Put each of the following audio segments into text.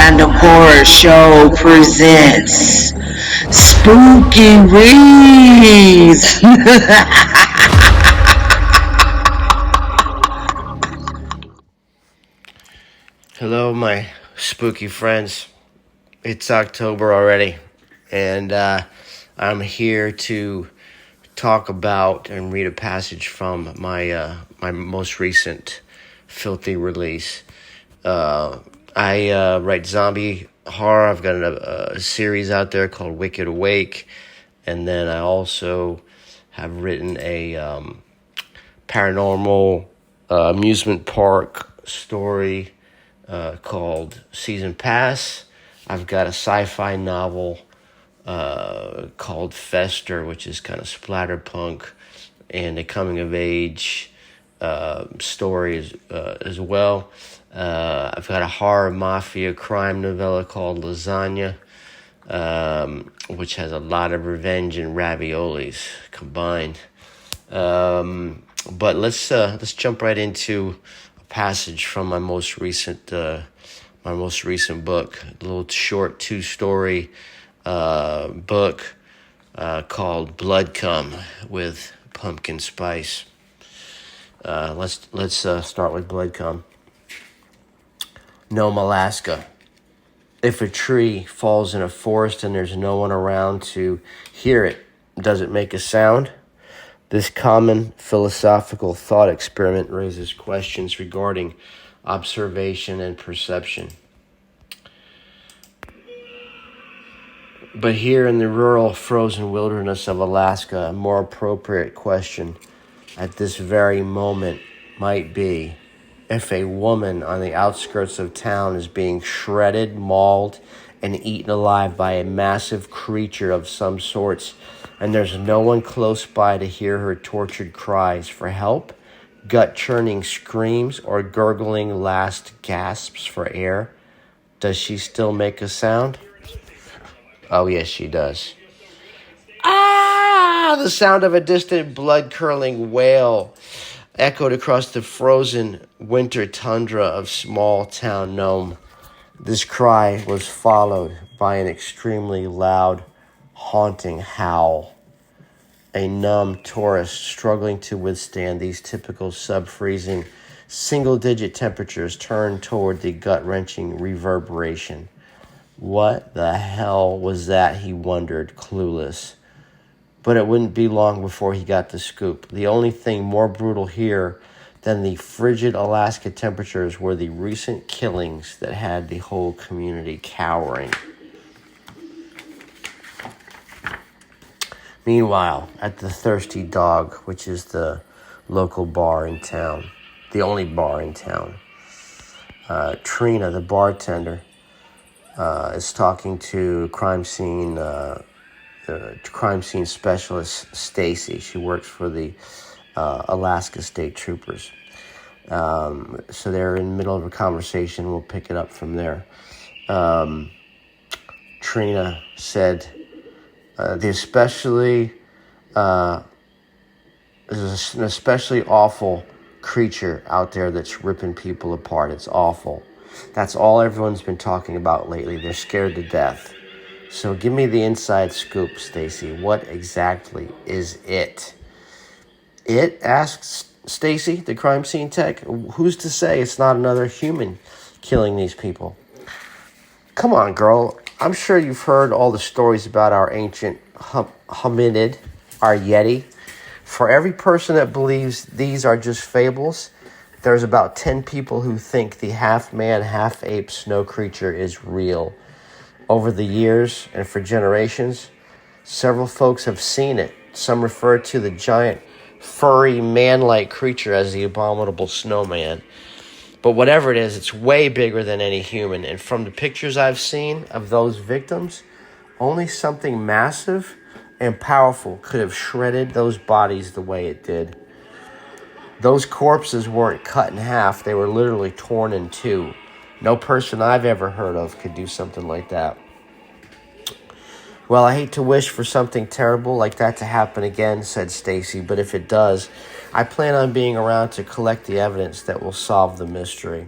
Random Horror Show presents Spooky Reads. Hello, my spooky friends. It's October already, and I'm here to talk about and read a passage from my most recent filthy release. I write zombie horror. I've got a series out there called Wicked Awake, and then I also have written a paranormal amusement park story called Season Pass. I've got a sci-fi novel called Fester, which is kind of splatterpunk, and a coming-of-age story as well. I've got a horror mafia crime novella called Lasagna, which has a lot of revenge and raviolis combined. But let's jump right into a passage from my most recent book, a little short 2-story book called Bloodcum with Pumkin Spice. Let's start with Bloodcum. Nome, Alaska. If a tree falls in a forest and there's no one around to hear it, does it make a sound? This common philosophical thought experiment raises questions regarding observation and perception. But here in the rural, frozen wilderness of Alaska, a more appropriate question at this very moment might be if a woman on the outskirts of town is being shredded, mauled, and eaten alive by a massive creature of some sorts, and there's no one close by to hear her tortured cries for help, gut-churning screams, or gurgling last gasps for air, does she still make a sound? Oh, yes, she does. Ah! The sound of a distant blood-curdling wail echoed across the frozen winter tundra of small-town Nome. This cry was followed by an extremely loud, haunting howl. A numb tourist struggling to withstand these typical sub-freezing, single-digit temperatures turned toward the gut-wrenching reverberation. What the hell was that, he wondered, clueless. But it wouldn't be long before he got the scoop. The only thing more brutal here than the frigid Alaska temperatures were the recent killings that had the whole community cowering. Meanwhile, at the Thirsty Dog, which is the local bar in town, the only bar in town, Trina, the bartender, is talking to crime scene specialist Stacy. She works for the Alaska State Troopers. So they're in the middle of a conversation. We'll pick it up from there. Trina said, there's an especially awful creature out there that's ripping people apart. It's awful. That's all everyone's been talking about lately. They're scared to death. So give me the inside scoop, Stacy. What exactly is it? It? Asks Stacy, the crime scene tech. Who's to say it's not another human killing these people? Come on, girl. I'm sure you've heard all the stories about our ancient hominid, our Yeti. For every person that believes these are just fables, there's about 10 people who think the half-man, half-ape snow creature is real. Over the years and for generations, several folks have seen it. Some refer to the giant, furry, man-like creature as the abominable snowman. But whatever it is, it's way bigger than any human. And from the pictures I've seen of those victims, only something massive and powerful could have shredded those bodies the way it did. Those corpses weren't cut in half. They were literally torn in two. No person I've ever heard of could do something like that. Well, I hate to wish for something terrible like that to happen again, said Stacy, but if it does, I plan on being around to collect the evidence that will solve the mystery.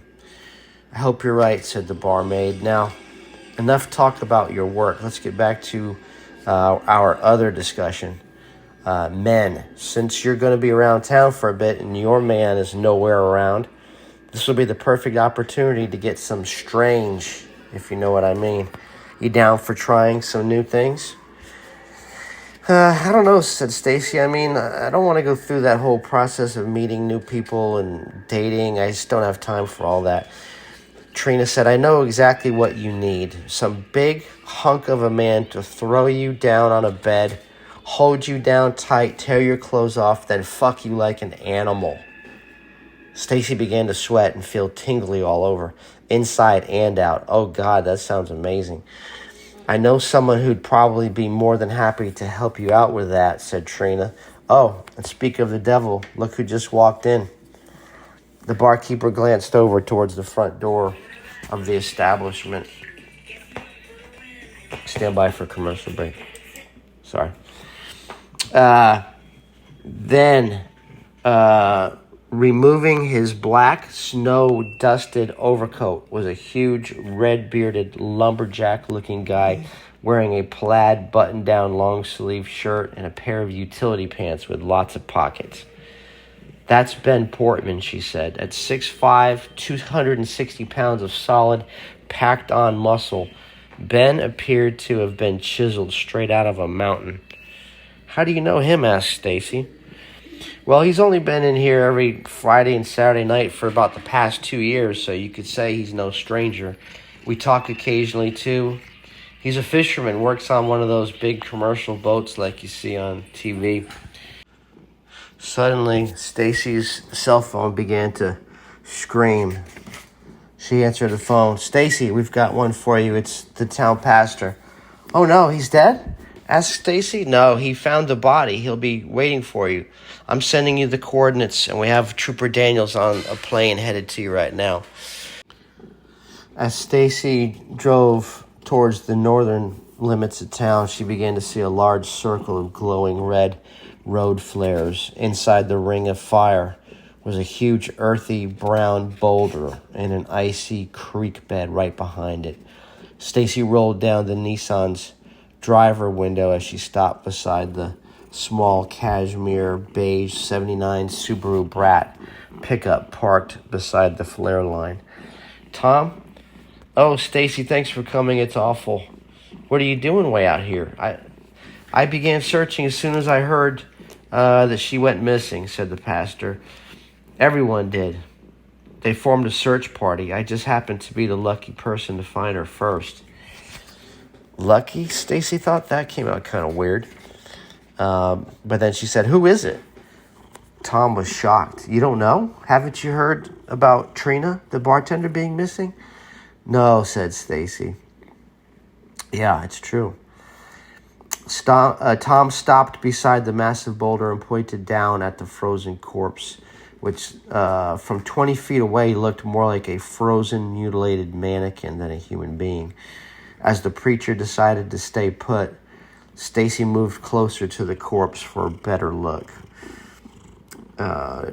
I hope you're right, said the barmaid. Now, enough talk about your work. Let's get back to our other discussion. Men, since you're going to be around town for a bit and your man is nowhere around, this will be the perfect opportunity to get some strange, if you know what I mean. You down for trying some new things? I don't know, said Stacy. I mean, I don't want to go through that whole process of meeting new people and dating. I just don't have time for all that. Trina said, I know exactly what you need. Some big hunk of a man to throw you down on a bed, hold you down tight, tear your clothes off, then fuck you like an animal. Stacy began to sweat and feel tingly all over, inside and out. Oh, God, that sounds amazing. I know someone who'd probably be more than happy to help you out with that, said Trina. Oh, and speak of the devil, look who just walked in. The barkeeper glanced over towards the front door of the establishment. Stand by for commercial break. Sorry. Then, removing his black, snow-dusted overcoat was a huge, red-bearded, lumberjack-looking guy wearing a plaid button-down long-sleeve shirt and a pair of utility pants with lots of pockets. That's Ben Portman, she said. At 6'5", 260 pounds of solid, packed-on muscle, Ben appeared to have been chiseled straight out of a mountain. How do you know him? Asked Stacy. Well, he's only been in here every Friday and Saturday night for about the past 2 years, so you could say he's no stranger. We talk occasionally, too. He's a fisherman, works on one of those big commercial boats like you see on TV. Suddenly, Stacy's cell phone began to scream. She answered the phone. Stacy, we've got one for you. It's the town pastor. Oh, no, he's dead? Asked Stacy. No, he found the body. He'll be waiting for you. I'm sending you the coordinates, and we have Trooper Daniels on a plane headed to you right now. As Stacy drove towards the northern limits of town, she began to see a large circle of glowing red road flares. Inside the ring of fire was a huge earthy brown boulder and an icy creek bed right behind it. Stacy rolled down the Nissan's driver window as she stopped beside the small cashmere beige 79 Subaru Brat pickup parked beside the flare line. Tom? Oh, Stacy, thanks for coming. It's awful. What are you doing way out here? I began searching as soon as I heard that she went missing, said the pastor. Everyone did. They formed a search party. I just happened to be the lucky person to find her first. Lucky? Stacy thought that came out kind of weird. But then she said, who is it? Tom was shocked. You don't know? Haven't you heard about Trina, the bartender, being missing? No, said Stacy. Yeah, it's true. Tom stopped beside the massive boulder and pointed down at the frozen corpse, which from 20 feet away looked more like a frozen, mutilated mannequin than a human being. As the preacher decided to stay put, Stacy moved closer to the corpse for a better look.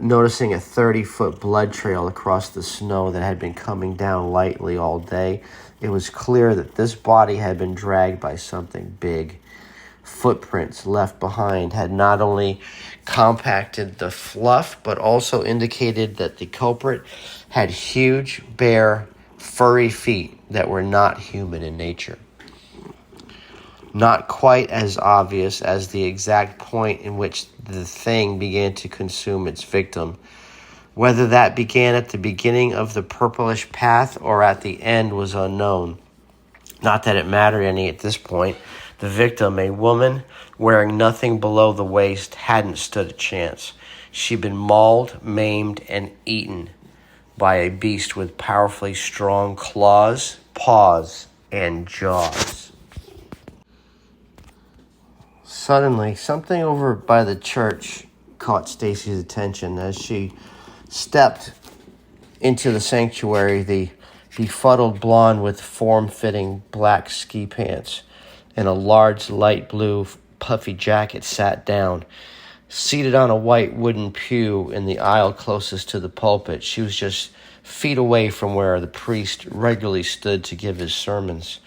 Noticing a 30-foot blood trail across the snow that had been coming down lightly all day, it was clear that this body had been dragged by something big. Footprints left behind had not only compacted the fluff, but also indicated that the culprit had huge, bare, furry feet that were not human in nature. Not quite as obvious as the exact point in which the thing began to consume its victim. Whether that began at the beginning of the purplish path or at the end was unknown. Not that it mattered any at this point. The victim, a woman wearing nothing below the waist, hadn't stood a chance. She'd been mauled, maimed, and eaten by a beast with powerfully strong claws, paws, and jaws. Suddenly, something over by the church caught Stacy's attention. As she stepped into the sanctuary, the befuddled blonde with form-fitting black ski pants and a large light blue puffy jacket sat down. Seated on a white wooden pew in the aisle closest to the pulpit, she was just feet away from where the priest regularly stood to give his sermons.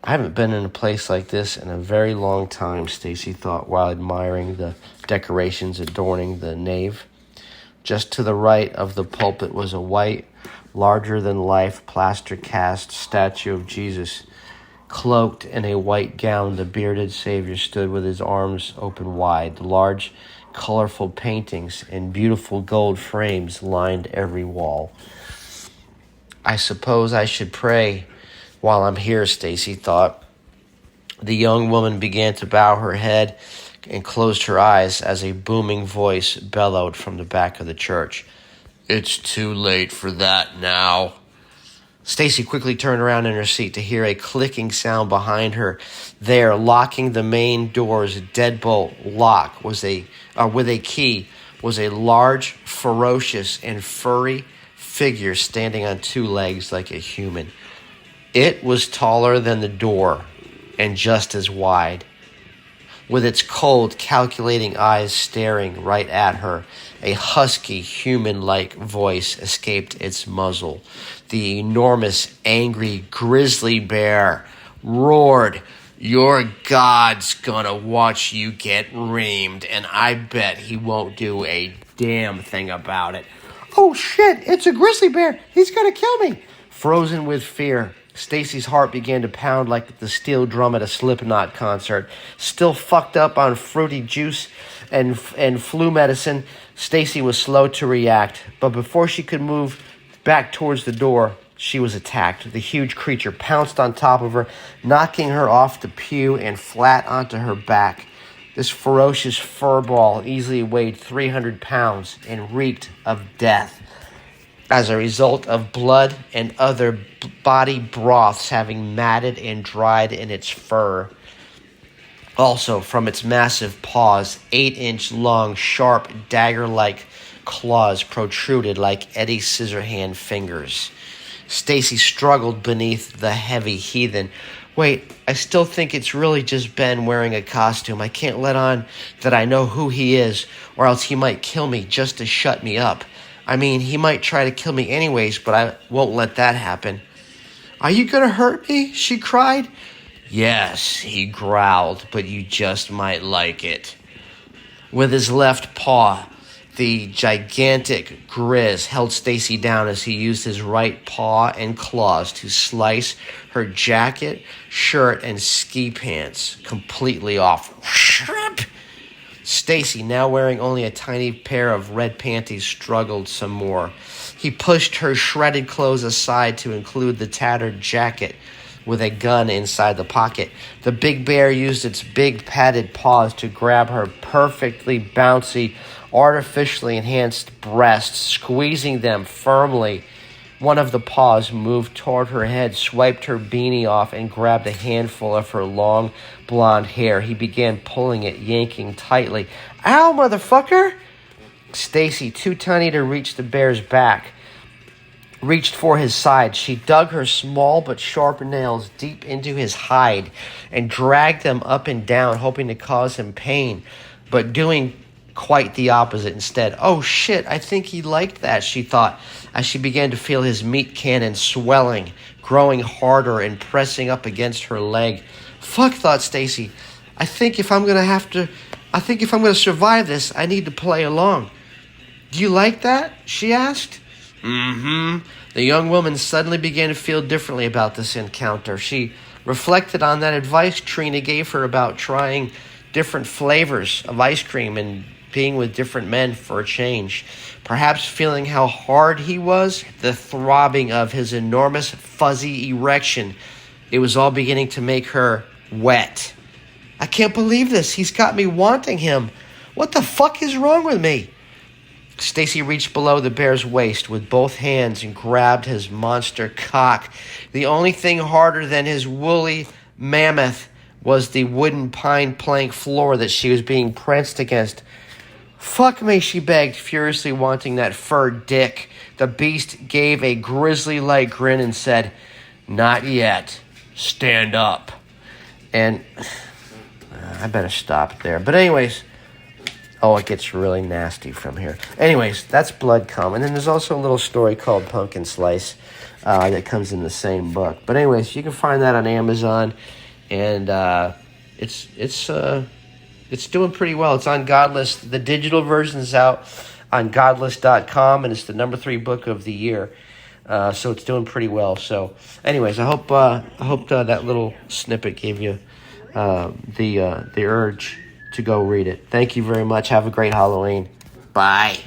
I haven't been in a place like this in a very long time, Stacy thought while admiring the decorations adorning the nave. Just to the right of the pulpit was a white, larger-than-life plaster-cast statue of Jesus. Cloaked in a white gown, the bearded Savior stood with his arms open wide. Large, colorful paintings in beautiful gold frames lined every wall. I suppose I should pray while I'm here, Stacy thought. The young woman began to bow her head and closed her eyes as a booming voice bellowed from the back of the church. "It's too late for that now." Stacy quickly turned around in her seat to hear a clicking sound behind her. There, locking the main door's deadbolt lock with a key, was a large, ferocious, and furry figure standing on two legs like a human. It was taller than the door and just as wide. With its cold, calculating eyes staring right at her, a husky, human-like voice escaped its muzzle. The enormous, angry grizzly bear roared, "Your God's gonna watch you get reamed, and I bet he won't do a damn thing about it." "Oh shit, it's a grizzly bear! He's gonna kill me!" Frozen with fear, Stacy's heart began to pound like the steel drum at a Slipknot concert. Still fucked up on fruity juice and flu medicine, Stacy was slow to react. But before she could move back towards the door, she was attacked. The huge creature pounced on top of her, knocking her off the pew and flat onto her back. This ferocious furball easily weighed 300 pounds and reeked of death as a result of blood and other body broths having matted and dried in its fur. Also, from its massive paws, 8-inch long, sharp, dagger-like claws protruded like Eddie Scissorhand fingers. Stacy struggled beneath the heavy heathen. "Wait, I still think it's really just Ben wearing a costume. I can't let on that I know who he is, or else he might kill me just to shut me up. I mean, he might try to kill me anyways, but I won't let that happen." "Are you going to hurt me?" she cried. "Yes," he growled, "but you just might like it." With his left paw, the gigantic Grizz held Stacy down as he used his right paw and claws to slice her jacket, shirt, and ski pants completely off. Stacy, now wearing only a tiny pair of red panties, struggled some more. He pushed her shredded clothes aside to include the tattered jacket with a gun inside the pocket. The big bear used its big padded paws to grab her perfectly bouncy, artificially enhanced breasts, squeezing them firmly. One of the paws moved toward her head, swiped her beanie off, and grabbed a handful of her long, blonde hair. He began pulling it, yanking tightly. "Ow, motherfucker!" Stacy, too tiny to reach the bear's back, reached for his side. She dug her small but sharp nails deep into his hide and dragged them up and down, hoping to cause him pain, but doing quite the opposite instead. "Oh shit, I think he liked that," she thought, as she began to feel his meat cannon swelling, growing harder and pressing up against her leg. "Fuck," thought Stacy. I think if I'm going to survive this, I need to play along." "Do you like that?" she asked. "Mm-hmm." The young woman suddenly began to feel differently about this encounter. She reflected on that advice Trina gave her about trying different flavors of ice cream and being with different men for a change. Perhaps feeling how hard he was, the throbbing of his enormous fuzzy erection, it was all beginning to make her wet. "I can't believe this. He's got me wanting him. What the fuck is wrong with me?" Stacy reached below the bear's waist with both hands and grabbed his monster cock. The only thing harder than his woolly mammoth was the wooden pine plank floor that she was being pressed against. "Fuck me," she begged, furiously wanting that fur dick. The beast gave a grizzly-like grin and said, "Not yet. Stand up." And I better stop there. But anyways, it gets really nasty from here. Anyways, that's Bloodcum. And then there's also a little story called Pumkin Spice. that comes in the same book. But anyways, you can find that on Amazon, and it's doing pretty well. It's on Godlist. The digital version is out on godlist.com, and it's the number 3 book of the year. So it's doing pretty well. So anyways, I hope that little snippet gave you the urge to go read it. Thank you very much. Have a great Halloween. Bye.